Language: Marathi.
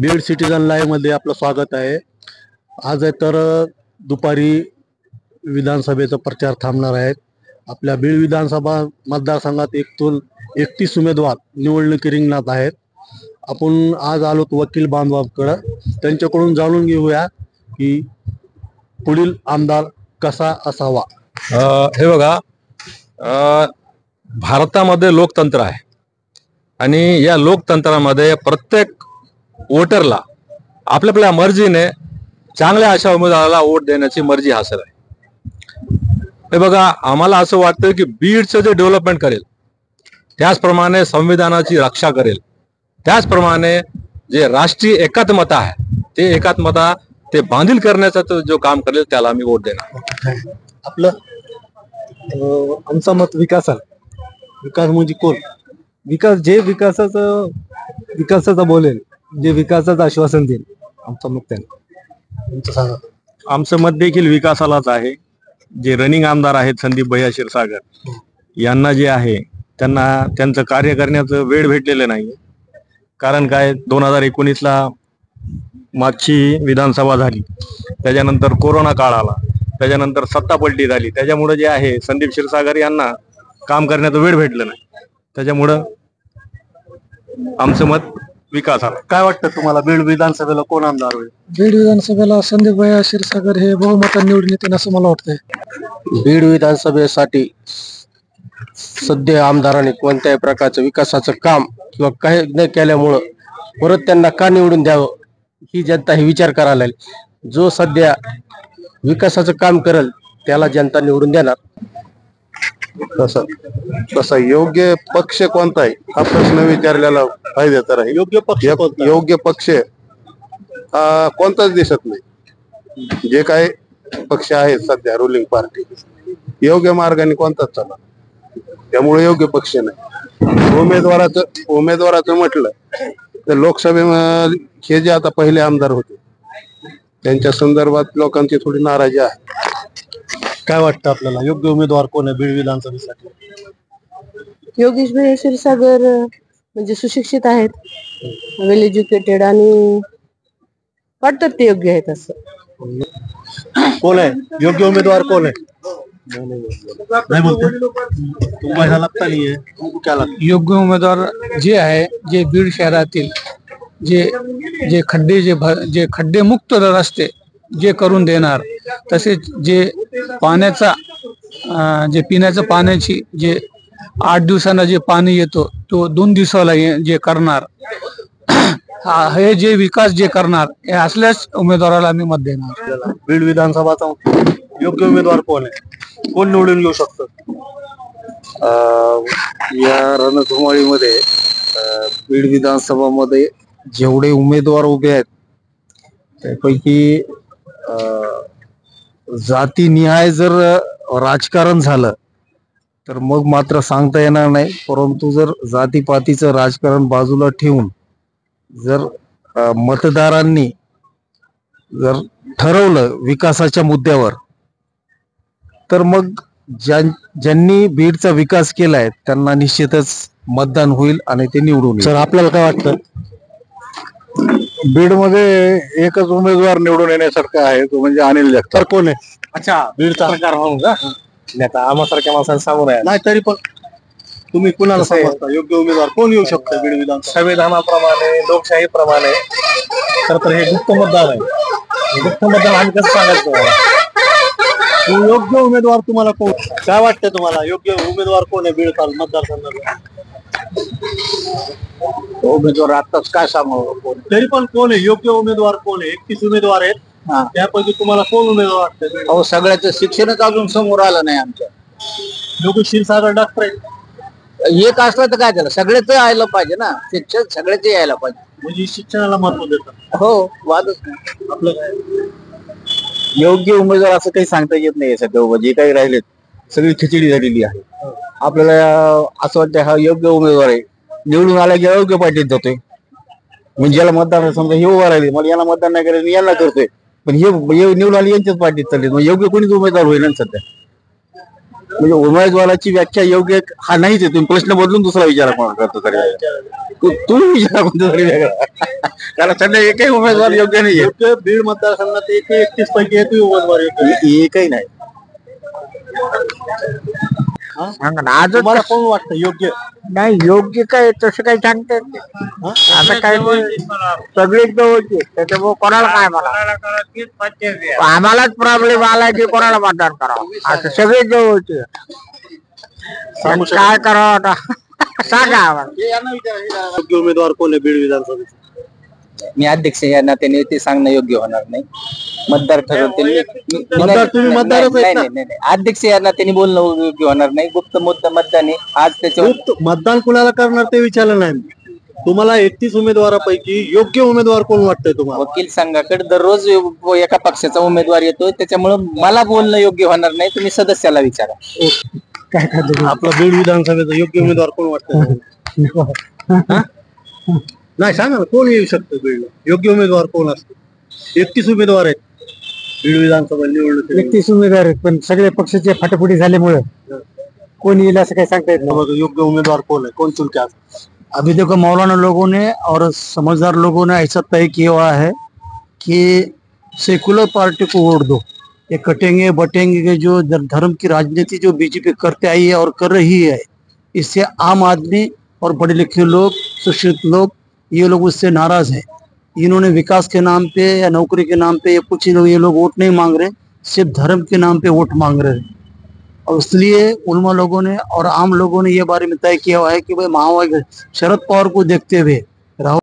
बीड सिटीजन लाईव्ह मध्ये आपलं स्वागत आहे। आज आहे तर दुपारी विधानसभेचा प्रचार थांबणार आहे। आपल्या बीड विधानसभा मतदारसंघात एकूण 31 उमेदवार निवडणुकी रिंगणात आहेत। आपण आज आलो वकील बांधवांकडे, त्यांच्याकडून जाणून घेऊया की पुढील आमदार कसा असावा। हे बघा, भारतामध्ये लोकतंत्र आहे आणि या लोकतंत्रामध्ये प्रत्येक वोटरला आपल्या मर्जीने चांगल्या अशा उमेदवाराला वोट देण्याची मर्जी हासिल आहे। हे बघा, आम्हाला असं वाटतं की बीडचं जे डेव्हलपमेंट करेल, त्याचप्रमाणे संविधानाची रक्षा करेल, त्याचप्रमाणे जे राष्ट्रीय एकात्मता आहे ते एकात्मता ते बांधील करण्याचं जो काम करेल त्याला आम्ही वोट देणार। आपलं आमचं मत विकासाला। विकास म्हणजे कोण? विकास जे विकासाचा बोलेल, जे विकासाचं आश्वासन देईल, आमचं मत त्यांना। तुमचं सांगा। आमचं मत देखील विकासालाच आहे। जे रनिंग आमदार आहेत संदीप भैया क्षीरसागर यांना जे आहे त्यांना त्यांचं कार्य करण्याचं वेळ भेटलेलं नाही। कारण काय, 2019ला मागची विधानसभा झाली, त्याच्यानंतर कोरोना काळ आला, त्याच्यानंतर सत्ता पलटी झाली, त्याच्यामुळे जे आहे संदीप क्षीरसागर यांना काम करण्याचं वेळ भेटलं नाही। त्याच्यामुळं आमचं मत विकासाला। काय वाटतं तुम्हाला, बीड विधानसभेला कोण आमदार होईल? बीड विधानसभेला संदीप भैया क्षीरसागर हे बहुमताने निवडून येतील असं मला वाटतंय। बीड विधानसभेसाठी सध्या आमदारांनी कोणत्याही प्रकारचं विकासाचं काम किंवा काही न केल्यामुळं परत त्यांना का निवडून द्यावं ही जनता ही विचार करायला लागली। जो सध्या विकासाचं काम करेल त्याला जनता निवडून देणार। तसा योग्य पक्ष कोणता आहे हा प्रश्न विचारलेला फायद्याचा आहे। योग्य पक्ष कोणताच दिसत नाही। जे काही पक्ष आहेत सध्या रुलिंग पार्टी योग्य मार्गाने कोणताच चालला, त्यामुळे योग्य पक्ष नाही। उमेदवाराचं म्हटलं तर लोकसभे हे जे आता पहिले आमदार होते त्यांच्या संदर्भात लोकांची थोडी नाराजी आहे। काय वाटतं आपल्याला, योग्य उमेदवार कोण आहे बीड विधानसभेसाठी? योगेश भैया क्षीरसागर म्हणजे सुशिक्षित आहेत, वेल एज्युकेटेड आणि वाटतात ते योग्य आहेत। असं कोण आहे योग्य उमेदवार, कोण आहे? नहीं बोलते तुम ऐसा लगता नहीं है, तुमको क्या लगता है? योग्य उमेदवार जे आहे, जे बीड शहरातील जे खड्डे मुक्त रस्ते जे करून देणार, तसेच जे पाण्याचा जे पिण्याचं पाण्याची जे 8 दिवसांना जे पाणी येतो तो 2 दिवसाला जे करणार, हे जे विकास जे करणार, हे असल्याच उमेदवाराला आम्ही मत देणार। बीड विधानसभाचा योग्य उमेदवार कोण आहे, कोण निवडून येऊ शकतो? या रणधुमाळीमध्ये बीड विधानसभा मध्ये जेवढे उमेदवार उभे आहेत त्यापैकी जातीनिहाय जर राजकारण झालं तर मग मात्र सांगता येणार नाही। परंतु जर जातीपातीचं राजकारण बाजूला ठेवून जर मतदारांनी जर ठरवलं विकासाच्या मुद्द्यावर, तर मग ज्यांनी बीडचा विकास केलाय त्यांना निश्चितच मतदान होईल आणि ते निवडून येईल। सर, आपल्याला काय वाटतं? बीड मध्ये एकच उमेदवार निवडून येण्यासारखा आहे, तो म्हणजे अनिल जगताप। तर कोण आहे? अच्छा, बीडचा सरकार म्हणून का? आता आम्हासारख्या माणसांना सांगू नये। नाही, तरी पण तुम्ही कुणाला समजता योग्य उमेदवार कोण येऊ शकतो बीड विधानसभा? संविधानाप्रमाणे, लोकशाहीप्रमाणे तर हे गुप्त मतदान आहे। गुप्त मतदान आम्ही कसं सांगायचं? योग्य उमेदवार तुम्हाला कोण, काय वाटतं तुम्हाला योग्य उमेदवार कोण आहे बीड मतदारसंघात? उमेदवार आताच काय सांगू, तरी पण कोण आहे योग्य उमेदवार, कोण आहे? 31 उमेदवार आहेत, त्यापैकी तुम्हाला कोण उमेदवार वाटतं? अहो, सगळ्याचं शिक्षणच अजून समोर आलं नाही आमच्या। योगेश क्षीरसागर डॉक्टर आहे, एक असलं तर काय झालं, सगळ्याच यायला पाहिजे ना, शिक्षण सगळ्याच यायला पाहिजे। म्हणजे शिक्षणाला महत्व देतात। हो, वादच नाही। आपलं काय योग्य उमेदवार असं काही सांगता येत नाही। सध्या जे काही राहिलेत सगळी खिचडी झालेली आहे। आपल्याला असं वाटतं हा योग्य उमेदवार आहे, निवडून आला की योग्य पार्टीत जातोय। म्हणजे याला मतदान, समजा हे उभा राहिले, मला याला मतदान नाही करायचं, याला करतोय, पण हे निवडून आले यांच्याच पार्टीत चालले, मग योग्य कोणीच उमेदवार होईल ना सध्या। म्हणजे उमेदवाराची व्याख्या योग्य हा नाहीच आहे. तुम्ही प्रश्न बदलून दुसरा विचारा कोण करतो तरी तुम्ही विचारा कोणता तरी वेगळा. कारण सध्या एकही उमेदवार योग्य नाहीये. योग्य बीड मतदारसंघात 31 पैकी एकही उमेदवार योग्य नाही. एकही नाही. तुम्हाला कोण वाटतं योग्य? नाही योग्य काय तसं काही सांगता येत नाही. आता काय सगळीच जवळची त्याच्यामुळे कोणाला काय मला आम्हालाच प्रॉब्लेम आला की कोणाला मतदान करावं. आता सगळेच जवळचे काय करावं आता सांगा आम्हाला. योग्य उमेदवार कोण आहे बीड विधानसभेचा? मी अध्यक्ष या नात्याने ते सांगणं योग्य होणार नाही. मतदार ठरवतील. मतदार तुम्ही मतदारच आहेत ना? नाही अध्यक्ष या नात्याने बोलणं योग्य होणार नाही. गुप्त मतदान आहे आज त्याच्यावर. मतदान कुणाला करणार ते विचारलं नाही. तुम्हाला 31 उमेदवारापैकी योग्य उमेदवार कोण वाटतंय तुम्हाला? वकील संघाकडे दररोज एका पक्षाचा उमेदवार येतो त्याच्यामुळे मला बोलणं योग्य होणार नाही. तुम्ही सदस्याला विचारा. काय काय आपला बीड विधानसभेचा योग्य उमेदवार कोण वाटतं? नाही सांगा ना कोण येऊ शकतं बीडला? योग्य उमेदवार कोण असतो? 31 उमेदवार आहेत बीड विधानसभा निवडणूक. 31 उमेदवार आहेत पण सगळे पक्षाचे फाटाफुटी झाल्यामुळे कोण येईल असं काही सांगता येत नाही. योग्य उम्मीदवार कौन है, कौन चुन के आता? अभी देखो मौलाना लोगों ने और समझदार लोगों ने ऐसा तय किया हुआ है कि सेकुलर पार्टी को वोट दो. ये कटेंगे बटेंगे के जो धर्म की राजनीति जो बीजेपी करते आई है और कर रही है, इससे आम आदमी और पढ़े लिखे लोग, सुशिक्षित लोग, ये लोग उससे नाराज हैं. इन्होंने विकास के नाम पे या नौकरी के नाम पे या कुछ ये लोग वोट नहीं मांग रहे, सिर्फ धर्म के नाम पे वोट मांग रहे हैं. और इसलिए उलमा लोगों ने और आम लोगों ने ये बारे में तय किया हुआ है कि भाई महावाई शरद पवार को देखते हुए राहुल